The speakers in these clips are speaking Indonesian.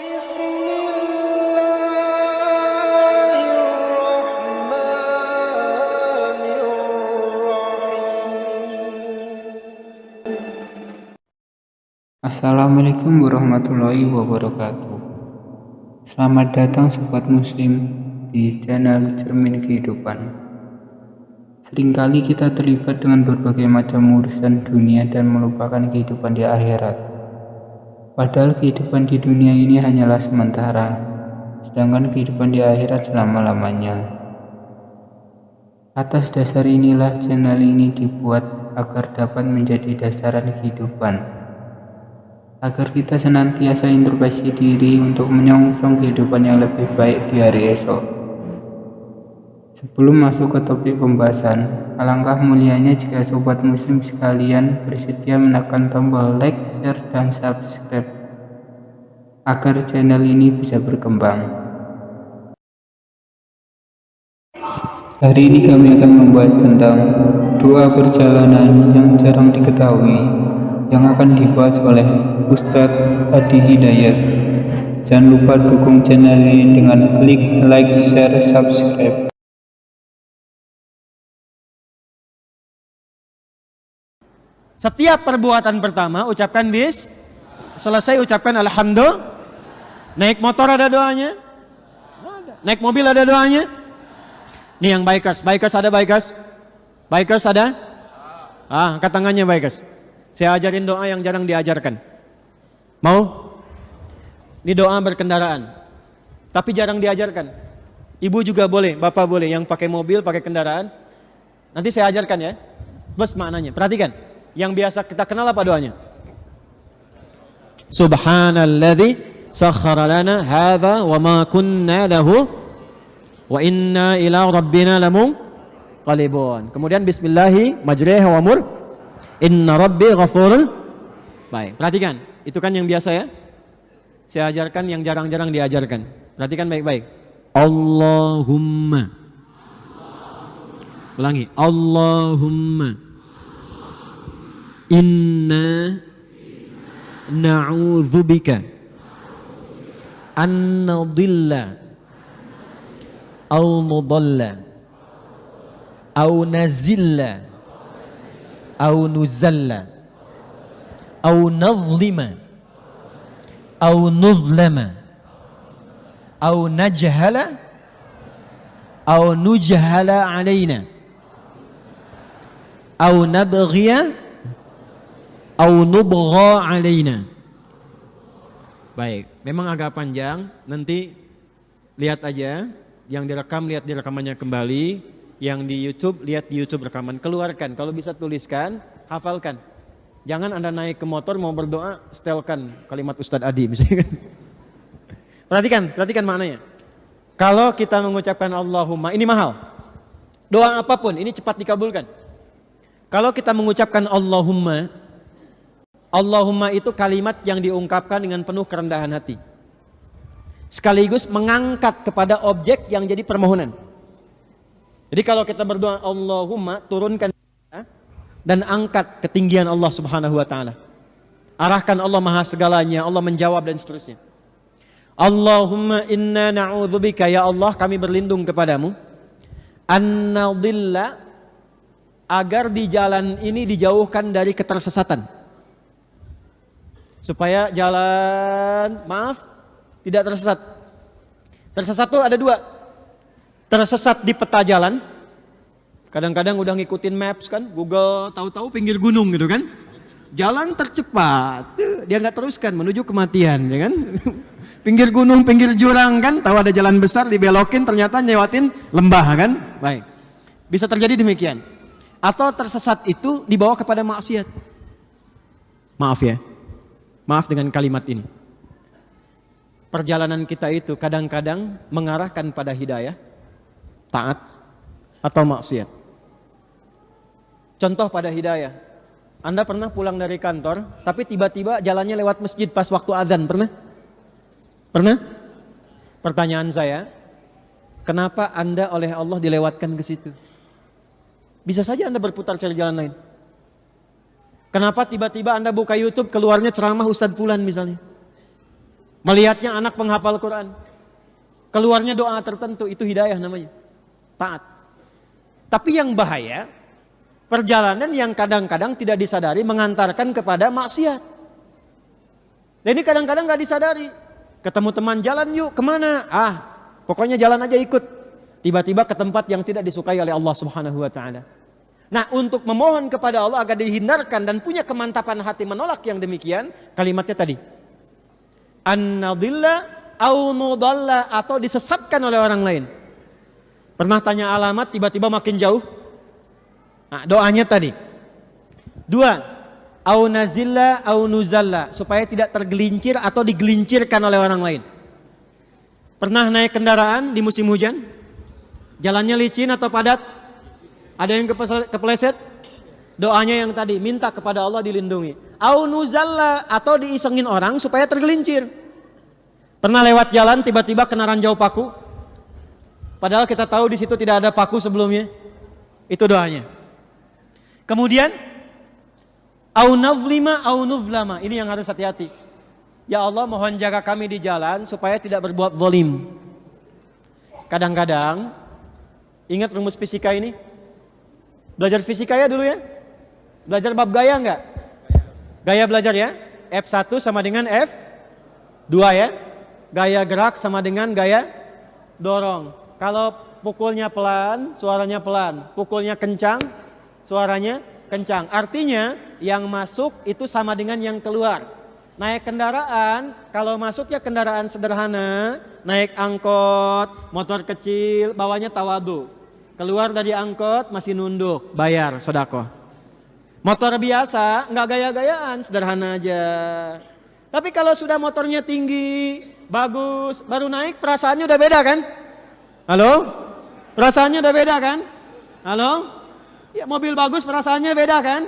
Assalamualaikum warahmatullahi wabarakatuh. Selamat datang sobat muslim di channel Cermin Kehidupan. Seringkali kita terlibat dengan berbagai macam urusan dunia dan melupakan kehidupan di akhirat. Padahal kehidupan di dunia ini hanyalah sementara, sedangkan kehidupan di akhirat selama-lamanya. Atas dasar inilah channel ini dibuat agar dapat menjadi dasaran kehidupan, agar kita senantiasa introspeksi diri untuk menyongsong kehidupan yang lebih baik di hari esok. Sebelum masuk ke topik pembahasan, alangkah mulianya jika sobat muslim sekalian bersedia menekan tombol like, share, dan subscribe agar channel ini bisa berkembang. Hari ini kami akan membahas tentang doa perjalanan yang jarang diketahui, yang akan dibahas oleh Ustadz Adi Hidayat. Jangan lupa dukung channel ini dengan klik like, share, subscribe. Setiap perbuatan pertama ucapkan bis, selesai ucapkan alhamdulillah. Naik motor ada doanya? Ada. Naik mobil ada doanya? Nih yang bikers ada bikers? Bikers ada? Angkat tangannya bikers. Saya ajarin doa yang jarang diajarkan. Mau? Ini doa berkendaraan, tapi jarang diajarkan. Ibu juga boleh, bapak boleh, yang pakai mobil, pakai kendaraan. Nanti saya ajarkan ya, plus maknanya. Perhatikan, yang biasa kita kenal apa doanya? Subhanalladzi sakhkhara lana hadza wa ma kunna lahu wa inna ila rabbina lamunqalibun. Kemudian bismillahi majriha wa mur inna rabbi ghafurun. Baik, perhatikan, itu kan yang biasa ya. Saya ajarkan yang jarang-jarang diajarkan. Perhatikan baik-baik. Allahumma. Ulangi. Allahumma inna na'udzubika an nadilla aw nudalla aw nazilla aw nuzalla aw nazlima aw nuzlama aw najhala aw nujhala alaina aw nabghiya aw nubgha alaina. Baik, memang agak panjang, nanti lihat aja, yang direkam lihat di rekamannya kembali, yang di YouTube lihat di YouTube rekaman, keluarkan, kalau bisa tuliskan, hafalkan. Jangan Anda naik ke motor mau berdoa, setelkan kalimat Ustadz Adi misalnya. Perhatikan maknanya. Kalau kita mengucapkan Allahumma, ini mahal. Doa apapun, ini cepat dikabulkan. Kalau kita mengucapkan Allahumma itu kalimat yang diungkapkan dengan penuh kerendahan hati. Sekaligus mengangkat kepada objek yang jadi permohonan. Jadi kalau kita berdoa Allahumma, turunkan dan angkat ketinggian Allah Subhanahu wa taala. Arahkan Allah Maha segalanya, Allah menjawab dan seterusnya. Allahumma inna na'udzubika, ya Allah kami berlindung kepadamu an-nadilla, agar di jalan ini dijauhkan dari ketersesatan. Supaya jalan, tidak tersesat. Tersesat itu ada dua. Tersesat di peta jalan. Kadang-kadang udah ngikutin maps kan, Google, tahu-tahu pinggir gunung gitu kan. Jalan tercepat, dia nggak teruskan menuju kematian, ya kan. Pinggir gunung, pinggir jurang kan, tahu ada jalan besar dibelokin, ternyata nyewatin lembah kan. Baik, bisa terjadi demikian. Atau tersesat itu dibawa kepada maksiat. Maaf ya, maaf dengan kalimat ini. Perjalanan kita itu kadang-kadang mengarahkan pada hidayah, taat, atau maksiat. Contoh pada hidayah, Anda pernah pulang dari kantor, tapi tiba-tiba jalannya lewat masjid pas waktu azan, pernah? Pernah? Pertanyaan saya, kenapa Anda oleh Allah dilewatkan ke situ? Bisa saja Anda berputar cari jalan lain. Kenapa tiba-tiba Anda buka YouTube, keluarnya ceramah Ustadz Fulan misalnya? Melihatnya anak penghafal Quran. Keluarnya doa tertentu, itu hidayah namanya. Taat. Tapi yang bahaya, perjalanan yang kadang-kadang tidak disadari mengantarkan kepada maksiat. Dan ini kadang-kadang gak disadari. Ketemu teman, jalan yuk, kemana? Pokoknya jalan aja ikut. Tiba-tiba ke tempat yang tidak disukai oleh Allah Subhanahu wa ta'ala. Nah, untuk memohon kepada Allah agar dihindarkan dan punya kemantapan hati menolak yang demikian, kalimatnya tadi. An-nadilla au nudalla, atau disesatkan oleh orang lain. Pernah tanya alamat, tiba-tiba makin jauh. Nah, doanya tadi. 2, au nazilla au nuzalla, supaya tidak tergelincir atau digelincirkan oleh orang lain. Pernah naik kendaraan di musim hujan? Jalannya licin atau padat? Ada yang kepleset? Doanya yang tadi, minta kepada Allah dilindungi. Au nuzalla, atau diisengin orang supaya tergelincir. Pernah lewat jalan tiba-tiba kena ranjau paku? Padahal kita tahu di situ tidak ada paku sebelumnya. Itu doanya. Kemudian au navlima au nuvlama, ini yang harus hati-hati. Ya Allah, mohon jaga kami di jalan supaya tidak berbuat zalim. Kadang-kadang ingat rumus fisika ini? Belajar fisika ya dulu ya? Belajar bab gaya enggak? Gaya belajar ya? F1 sama dengan F2 ya? Gaya gerak sama dengan gaya dorong. Kalau pukulnya pelan, suaranya pelan. Pukulnya kencang, suaranya kencang. Artinya yang masuk itu sama dengan yang keluar. Naik kendaraan, kalau masuknya kendaraan sederhana, naik angkot, motor kecil, bawanya tawadu. Keluar dari angkot masih nunduk, bayar sedekah. Motor biasa nggak gaya-gayaan, sederhana aja. Tapi kalau sudah motornya tinggi, bagus, baru naik perasaannya udah beda kan? Halo? Perasaannya udah beda kan? Halo? Ya, mobil bagus perasaannya beda kan?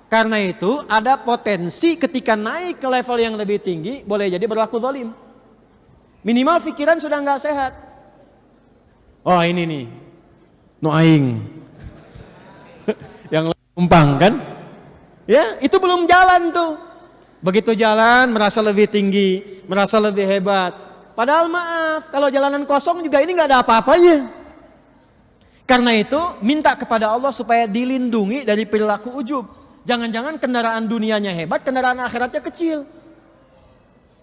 Karena itu ada potensi ketika naik ke level yang lebih tinggi boleh jadi berlaku zalim. Minimal pikiran sudah nggak sehat. Oh ini nih, no aing, yang umpang kan? Ya itu belum jalan tuh. Begitu jalan merasa lebih tinggi, merasa lebih hebat. Padahal maaf, kalau jalanan kosong juga ini nggak ada apa-apanya. Karena itu minta kepada Allah supaya dilindungi dari perilaku ujub. Jangan-jangan kendaraan dunianya hebat, kendaraan akhiratnya kecil.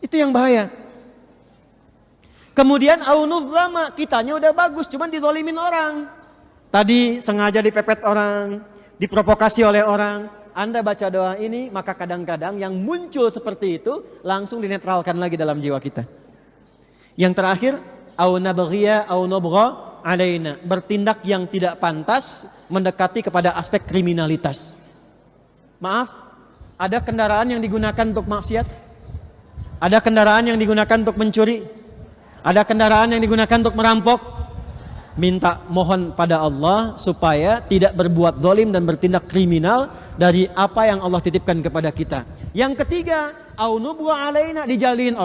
Itu yang bahaya. Kemudian aunuzlama, kitanya udah bagus, cuman dizalimin orang. Tadi sengaja dipepet orang, diprovokasi oleh orang. Anda baca doa ini, maka kadang-kadang yang muncul seperti itu langsung dinetralkan lagi dalam jiwa kita. Yang terakhir, au nabghiya au nubgha alaina, bertindak yang tidak pantas mendekati kepada aspek kriminalitas. Maaf, ada kendaraan yang digunakan untuk maksiat, ada kendaraan yang digunakan untuk mencuri, ada kendaraan yang digunakan untuk merampok. Minta mohon pada Allah supaya tidak berbuat zalim dan bertindak kriminal dari apa yang Allah titipkan kepada kita. Yang ketiga, au nubgha alaina, dijailin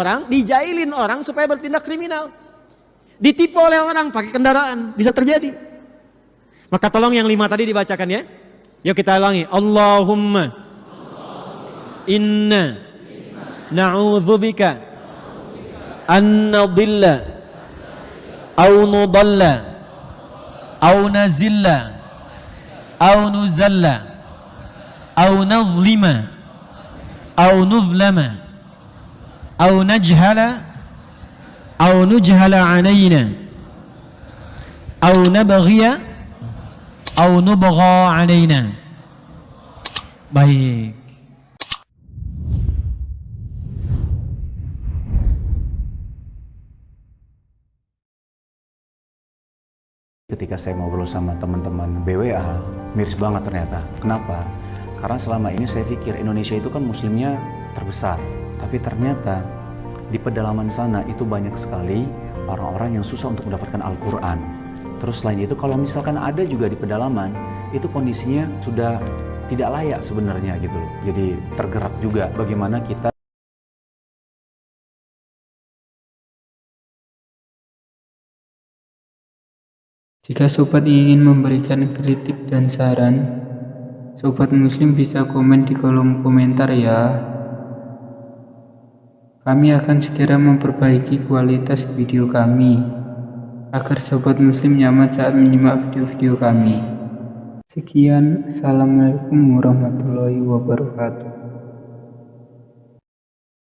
orang supaya bertindak kriminal. Ditipu oleh orang pakai kendaraan, bisa terjadi. Maka tolong yang 5 tadi dibacakan ya. Yuk kita ulangi. Allahumma inna na'udzubika an nadilla au nudalla au nazilla au nuzalla au nazlima au nuzlama au najhala au nujhala alaina au nabghiya au nubgha alaina. Baik. Ketika saya ngobrol sama teman-teman BWA, miris banget ternyata. Kenapa? Karena selama ini saya pikir Indonesia itu kan muslimnya terbesar. Tapi ternyata di pedalaman sana itu banyak sekali orang-orang yang susah untuk mendapatkan Al-Quran. Terus selain itu kalau misalkan ada juga di pedalaman, itu kondisinya sudah tidak layak sebenarnya gitu loh. Jadi tergerak juga bagaimana kita. Jika sobat ingin memberikan kritik dan saran, sobat muslim bisa komen di kolom komentar ya. Kami akan segera memperbaiki kualitas video kami agar sobat muslim nyaman saat menyimak video-video kami. Sekian, Assalamualaikum warahmatullahi wabarakatuh.